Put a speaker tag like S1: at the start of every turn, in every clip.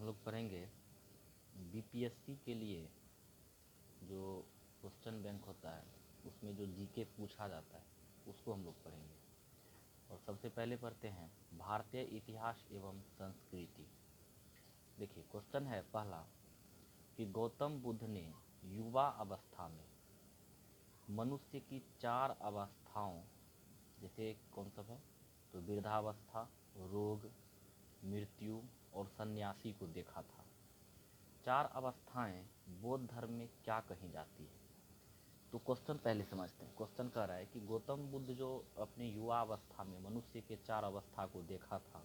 S1: लोग पढ़ेंगे बीपीएससी के लिए जो क्वेश्चन बैंक होता है उसमें जो जीके पूछा जाता है उसको हम लोग पढ़ेंगे। और सबसे पहले पढ़ते हैं भारतीय इतिहास एवं संस्कृति। देखिए क्वेश्चन है पहला कि गौतम बुद्ध ने युवा अवस्था में मनुष्य की 4 अवस्थाओं जैसे कौन सब है तो वृद्धावस्था, रोग, मृत्यु और सन्यासी को देखा था। 4 अवस्थाएं बौद्ध धर्म में क्या कही जाती है? तो क्वेश्चन पहले समझते हैं। क्वेश्चन कह रहा है कि गौतम बुद्ध जो अपने युवा अवस्था में मनुष्य के 4 अवस्था को देखा था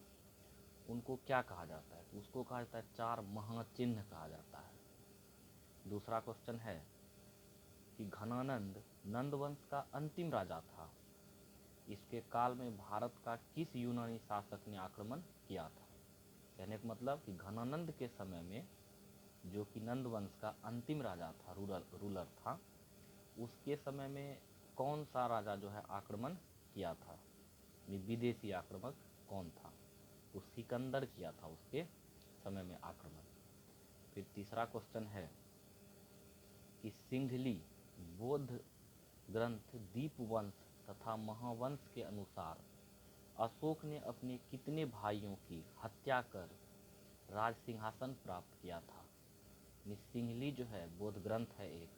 S1: उनको क्या कहा जाता है? तो उसको कहा जाता है 4 महाचिन्ह कहा जाता है। दूसरा क्वेश्चन है कि घनानंद नंदवंश का अंतिम राजा था। इसके काल में भारत का किस यूनानी शासक ने आक्रमण किया था? कहने का मतलब कि घनानंद के समय में जो कि नंद वंश का अंतिम राजा था, रूलर था, उसके समय में कौन सा राजा जो है आक्रमण किया था? विदेशी आक्रमक कौन था? तो सिकंदर किया था उसके समय में आक्रमण। फिर तीसरा क्वेश्चन है कि सिंघली बौद्ध ग्रंथ दीपवंश तथा महावंश के अनुसार अशोक ने अपने कितने भाइयों की हत्या कर राज सिंहासन प्राप्त किया था? सिंघली जो है बौद्ध ग्रंथ है एक,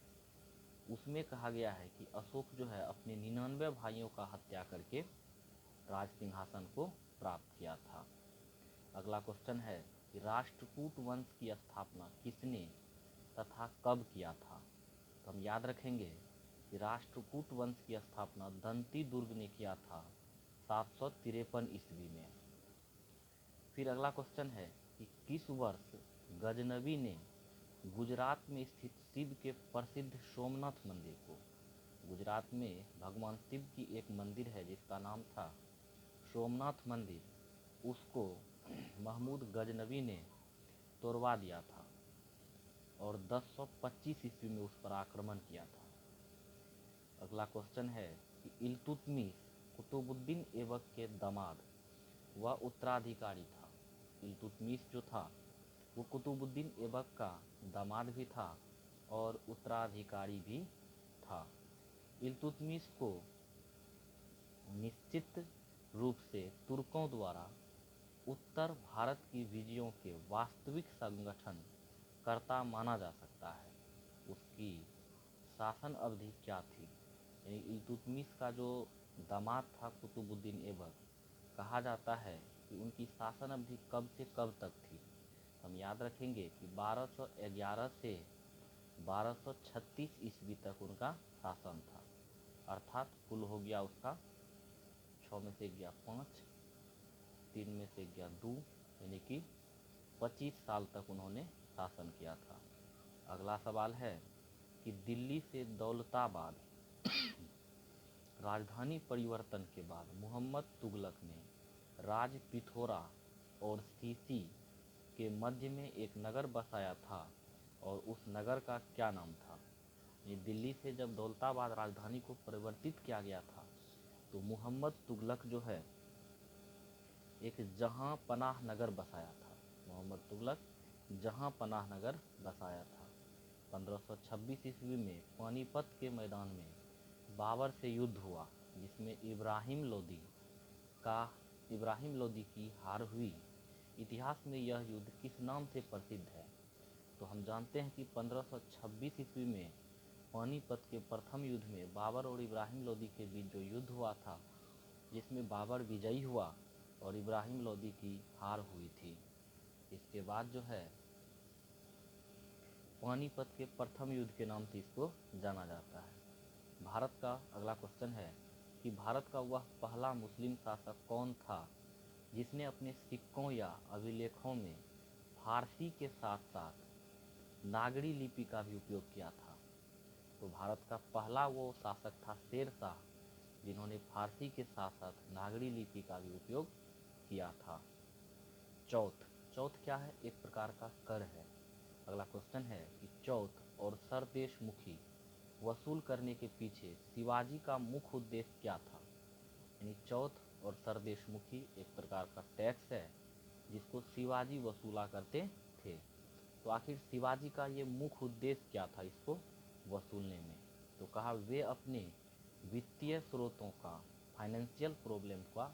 S1: उसमें कहा गया है कि अशोक जो है अपने 99 भाइयों का हत्या करके राज सिंहासन को प्राप्त किया था। अगला क्वेश्चन है कि राष्ट्रकूट वंश की स्थापना किसने तथा कब किया था? तो हम याद रखेंगे कि राष्ट्रकूट वंश की स्थापना दंती दुर्ग ने किया था 753 ईस्वी में। फिर अगला क्वेश्चन है कि किस वर्ष गजनबी ने गुजरात में स्थित शिव के प्रसिद्ध सोमनाथ मंदिर को, गुजरात में भगवान शिव की एक मंदिर है जिसका नाम था सोमनाथ मंदिर, उसको महमूद गजनबी ने तोड़वा दिया था और 1025 ईस्वी में उस पर आक्रमण किया था। अगला क्वेश्चन है कि इल्तुतमिश कुतुबुद्दीन ऐबक के दामाद व उत्तराधिकारी था। इल्तुतमिश जो था वो कुतुबुद्दीन ऐबक का दामाद भी था और उत्तराधिकारी भी था। इल्तुतमिश को निश्चित रूप से तुर्कों द्वारा उत्तर भारत की विजयों के वास्तविक संगठन कर्ता माना जा सकता है। उसकी शासन अवधि क्या थी? यानी इल्तुतमिश का जो दामाद था कुतुबुद्दीन ऐबक, कहा जाता है कि उनकी शासन अवधि कब से कब तक थी? हम याद रखेंगे कि 1211 से 1236 ईस्वी तक उनका शासन था, अर्थात कुल हो गया उसका 6 में से गया 5, 3 में से गया 2, यानी कि 25 साल तक उन्होंने शासन किया था। अगला सवाल है कि दिल्ली से दौलताबाद राजधानी परिवर्तन के बाद मोहम्मद तुगलक ने राज पिथौरा और सीसी के मध्य में एक नगर बसाया था और उस नगर का क्या नाम था? ये दिल्ली से जब दौलताबाद राजधानी को परिवर्तित किया गया था तो मोहम्मद तुगलक जो है एक जहां पनाह नगर बसाया था। मोहम्मद तुगलक जहां पनाह नगर बसाया था। 1526 ईस्वी में पानीपत के मैदान में बाबर से युद्ध हुआ जिसमें इब्राहिम लोदी की हार हुई। इतिहास में यह युद्ध किस नाम से प्रसिद्ध है? तो हम जानते हैं कि 1526 ईस्वी में पानीपत के प्रथम युद्ध में बाबर और इब्राहिम लोदी के बीच जो युद्ध हुआ था जिसमें बाबर विजयी हुआ और इब्राहिम लोदी की हार हुई थी। इसके बाद जो है पानीपत के प्रथम युद्ध के नाम से इसको जाना जाता है। भारत का अगला क्वेश्चन है कि भारत का वह पहला मुस्लिम शासक कौन था जिसने अपने सिक्कों या अभिलेखों में फारसी के साथ साथ नागरी लिपि का भी उपयोग किया था? तो भारत का पहला वो शासक था शेर शाह जिन्होंने फारसी के साथ साथ नागरी लिपि का भी उपयोग किया था। चौथ क्या है? एक प्रकार का कर है। अगला क्वेश्चन है कि चौथ और सरदेशमुखी वसूल करने के पीछे शिवाजी का मुख्य उद्देश्य क्या था? यानी चौथ और सरदेशमुखी एक प्रकार का टैक्स है जिसको शिवाजी वसूला करते थे। तो आखिर शिवाजी का ये मुख्य उद्देश्य क्या था इसको वसूलने में? तो कहा वे अपने वित्तीय स्रोतों का, फाइनेंशियल प्रॉब्लम का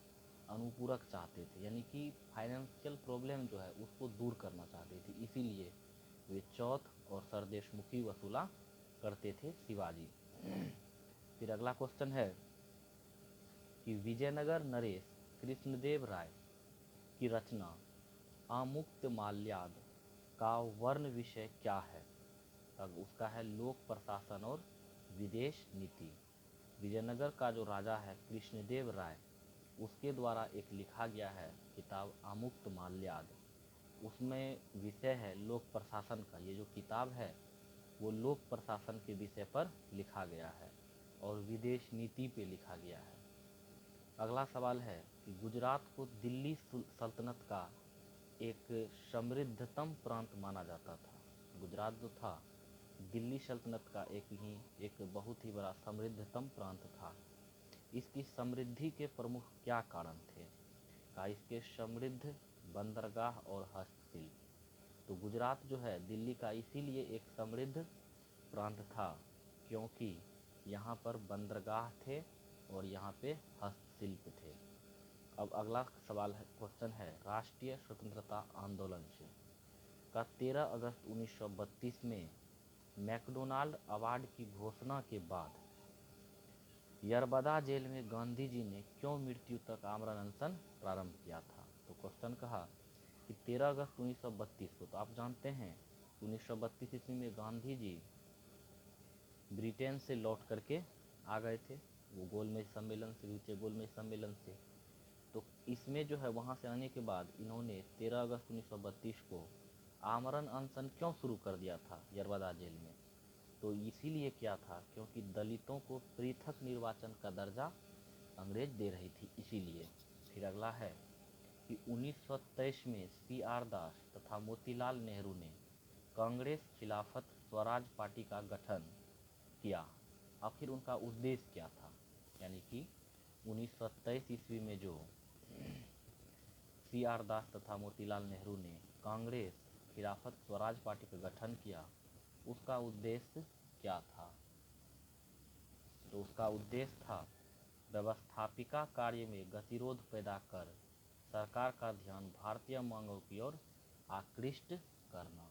S1: अनुपूरक चाहते थे, यानी कि फाइनेंशियल प्रॉब्लम जो है उसको दूर करना चाहते थे, इसीलिए वे चौथ और सरदेशमुखी वसूला करते थे शिवाजी। फिर अगला क्वेश्चन है कि विजयनगर नरेश कृष्णदेव राय की रचना आमुक्त माल्याद का वर्ण विषय क्या है? तब उसका है लोक प्रशासन और विदेश नीति। विजयनगर का जो राजा है कृष्णदेव राय, उसके द्वारा एक लिखा गया है किताब आमुक्त माल्याद। उसमें विषय है लोक प्रशासन का। ये जो किताब है वो लोक प्रशासन के विषय पर लिखा गया है और विदेश नीति पे लिखा गया है। अगला सवाल है कि गुजरात को दिल्ली सल्तनत का एक समृद्धतम प्रांत माना जाता था। गुजरात जो था दिल्ली सल्तनत का एक बहुत ही बड़ा समृद्धतम प्रांत था। इसकी समृद्धि के प्रमुख क्या कारण थे? का इसके समृद्ध बंदरगाह और हस्तशिल्प। तो गुजरात जो है दिल्ली का इसीलिए एक समृद्ध प्रांत था क्योंकि यहाँ पर बंदरगाह थे और यहाँ पे हस्तशिल्प थे। अब अगला सवाल है, क्वेश्चन है राष्ट्रीय स्वतंत्रता आंदोलन से का 13 अगस्त 1932 में मैकडोनाल्ड अवार्ड की घोषणा के बाद यरबदा जेल में गांधी जी ने क्यों मृत्यु तक आमरण अनशन प्रारंभ किया था? तो क्वेश्चन कहा कि 13 अगस्त 1932 को, तो आप जानते हैं 1932 ईस्वी में गांधी जी ब्रिटेन से लौट करके आ गए थे, वो गोलमेज सम्मेलन से, द्वितीय गोलमेज सम्मेलन से। तो इसमें जो है वहाँ से आने के बाद इन्होंने 13 अगस्त 1932 को आमरण अनशन क्यों शुरू कर दिया था यरबदा जेल में? तो इसीलिए क्या था क्योंकि दलितों को पृथक निर्वाचन का दर्जा अंग्रेज दे रही थी, इसीलिए। फिर अगला है कि 1923 में CR दास तथा मोतीलाल नेहरू ने कांग्रेस खिलाफत स्वराज पार्टी का गठन किया। आखिर उनका उद्देश्य क्या था? यानी कि 1923 ईस्वी में जो CR दास तथा मोतीलाल नेहरू ने कांग्रेस खिलाफत स्वराज पार्टी का गठन किया, उसका उद्देश्य क्या था? तो उसका उद्देश्य था व्यवस्थापिका कार्य में गतिरोध पैदा कर सरकार का ध्यान भारतीय मांगों की ओर आकृष्ट करना।